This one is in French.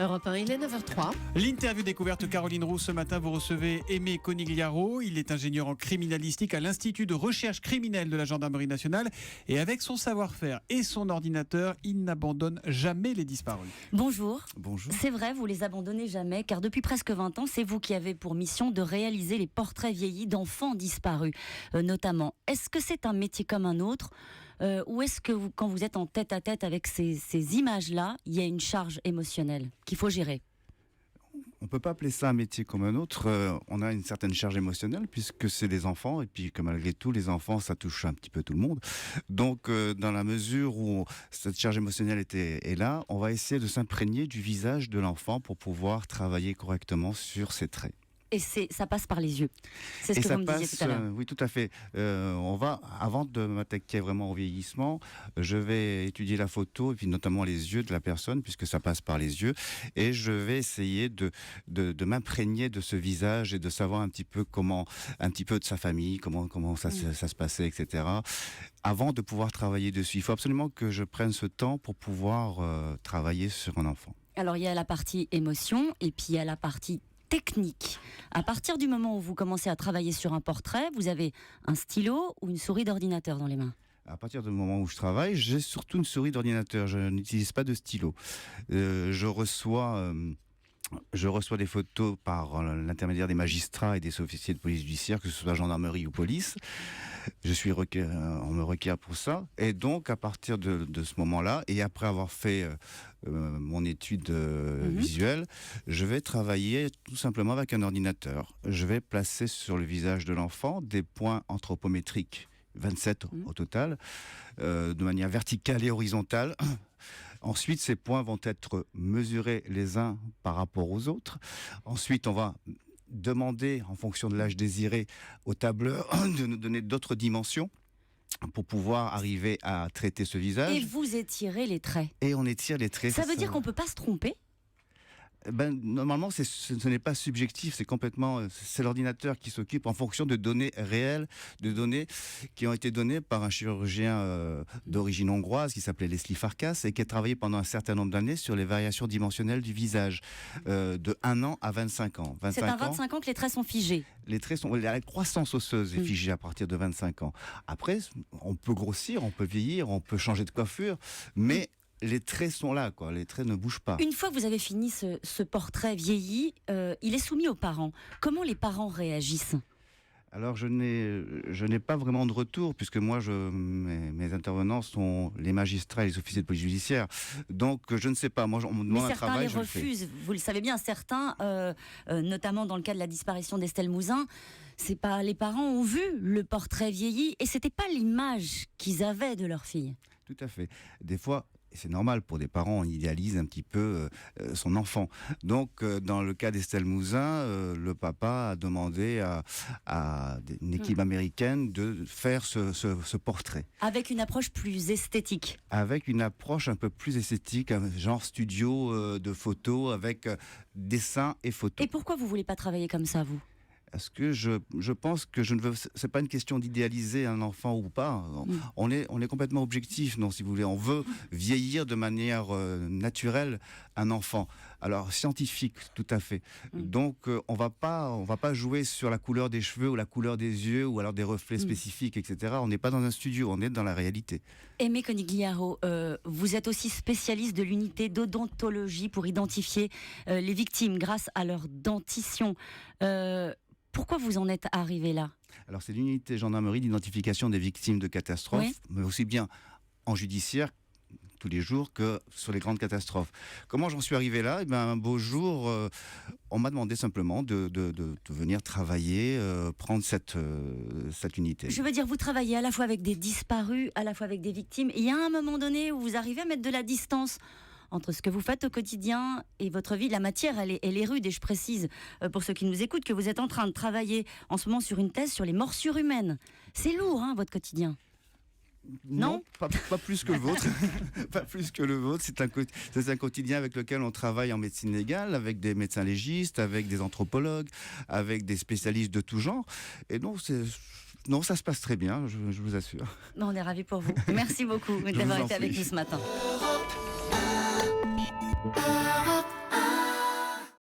Europe 1, il est 9h03. L'interview découverte Caroline Roux. Ce matin, vous recevez Aimé Conigliaro. Il est ingénieur en criminalistique à l'Institut de recherche criminelle de la Gendarmerie nationale. Et avec son savoir-faire et son ordinateur, il n'abandonne jamais les disparus. Bonjour. Bonjour. C'est vrai, vous les abandonnez jamais, car depuis presque 20 ans, c'est vous qui avez pour mission de réaliser les portraits vieillis d'enfants disparus, notamment. Est-ce que c'est un métier comme un autre ou est-ce que quand vous êtes en tête-à-tête avec ces images-là, il y a une charge émotionnelle qu'il faut gérer ? On ne peut pas appeler ça un métier comme un autre. On a une certaine charge émotionnelle puisque c'est des enfants et puis que malgré tout, les enfants, ça touche un petit peu tout le monde. Donc, dans la mesure où cette charge émotionnelle est là, on va essayer de s'imprégner du visage de l'enfant pour pouvoir travailler correctement sur ses traits. Et ça passe par les yeux. C'est ce que vous me disiez tout à l'heure. Oui, tout à fait. Avant de m'attaquer vraiment au vieillissement, je vais étudier la photo et puis notamment les yeux de la personne puisque ça passe par les yeux. Et je vais essayer de m'imprégner de ce visage et de savoir un petit peu de sa famille, comment ça se passait, etc. Avant de pouvoir travailler dessus. Il faut absolument que je prenne ce temps pour pouvoir travailler sur un enfant. Alors, il y a la partie émotion et puis il y a la partie technique. À partir du moment où vous commencez à travailler sur un portrait, vous avez un stylo ou une souris d'ordinateur dans les mains? À partir du moment où je travaille, j'ai surtout une souris d'ordinateur. Je n'utilise pas de stylo. Je reçois des photos par l'intermédiaire des magistrats et des officiers de police judiciaire, que ce soit gendarmerie ou police. On me requiert pour ça. Et donc, à partir de ce moment-là, et après avoir fait mon étude visuelle, je vais travailler tout simplement avec un ordinateur. Je vais placer sur le visage de l'enfant des points anthropométriques, 27 au total, de manière verticale et horizontale. Ensuite, ces points vont être mesurés les uns par rapport aux autres. Ensuite, on va demander, en fonction de l'âge désiré, au tableur de nous donner d'autres dimensions pour pouvoir arriver à traiter ce visage. Et vous étirez les traits. Et on étire les traits. Ça veut dire qu'on ne peut pas se tromper ? Normalement, ce n'est pas subjectif, c'est l'ordinateur qui s'occupe en fonction de données réelles, de données qui ont été données par un chirurgien d'origine hongroise qui s'appelait Leslie Farkas et qui a travaillé pendant un certain nombre d'années sur les variations dimensionnelles du visage, de 1 an à 25 ans. C'est à 25 ans que les traits sont figés. La croissance osseuse est figée à partir de 25 ans. Après, on peut grossir, on peut vieillir, on peut changer de coiffure, mais les traits sont là, quoi. Les traits ne bougent pas. Une fois que vous avez fini ce portrait vieilli, il est soumis aux parents. Comment les parents réagissent ? Alors, je n'ai pas vraiment de retour, puisque moi, mes intervenants sont les magistrats et les officiers de police judiciaire. Donc, je ne sais pas. Moi, on me demande un travail, je le fais. Mais certains les refusent. Vous le savez bien, certains, notamment dans le cas de la disparition d'Estelle Mouzin, les parents ont vu le portrait vieilli et c'était pas l'image qu'ils avaient de leur fille. Tout à fait. Des fois, et c'est normal pour des parents, on idéalise un petit peu son enfant. Donc, dans le cas d'Estelle Mouzin, le papa a demandé à une équipe américaine de faire ce portrait. Avec une approche plus esthétique. Avec une approche un peu plus esthétique, un genre studio de photos avec dessin et photos. Et pourquoi vous voulez pas travailler comme ça, vous ? Parce que je pense que c'est pas une question d'idéaliser un enfant ou pas. On est complètement objectif, non, si vous voulez. On veut vieillir de manière naturelle un enfant. Alors, scientifique, tout à fait. Donc, on va pas jouer sur la couleur des cheveux ou la couleur des yeux ou alors des reflets spécifiques, etc. On n'est pas dans un studio, on est dans la réalité. Aimé Conigliaro, vous êtes aussi spécialiste de l'unité d'odontologie pour identifier les victimes grâce à leur dentition. Pourquoi vous en êtes arrivé là ? Alors, c'est l'unité gendarmerie d'identification des victimes de catastrophes, mais aussi bien en judiciaire tous les jours que sur les grandes catastrophes. Comment j'en suis arrivé là ? Un beau jour, on m'a demandé simplement de venir travailler, prendre cette unité. Je veux dire, vous travaillez à la fois avec des disparus, à la fois avec des victimes. Il y a un moment donné où vous arrivez à mettre de la distance entre ce que vous faites au quotidien et votre vie. La matière, elle est rude, et je précise, pour ceux qui nous écoutent, que vous êtes en train de travailler en ce moment sur une thèse sur les morsures humaines. C'est lourd, votre quotidien. Non, pas plus que le vôtre. Pas plus que le vôtre. C'est un quotidien avec lequel on travaille en médecine légale, avec des médecins légistes, avec des anthropologues, avec des spécialistes de tout genre. Et donc, ça se passe très bien, je vous assure. On est ravis pour vous. Merci beaucoup d'avoir été avec nous ce matin.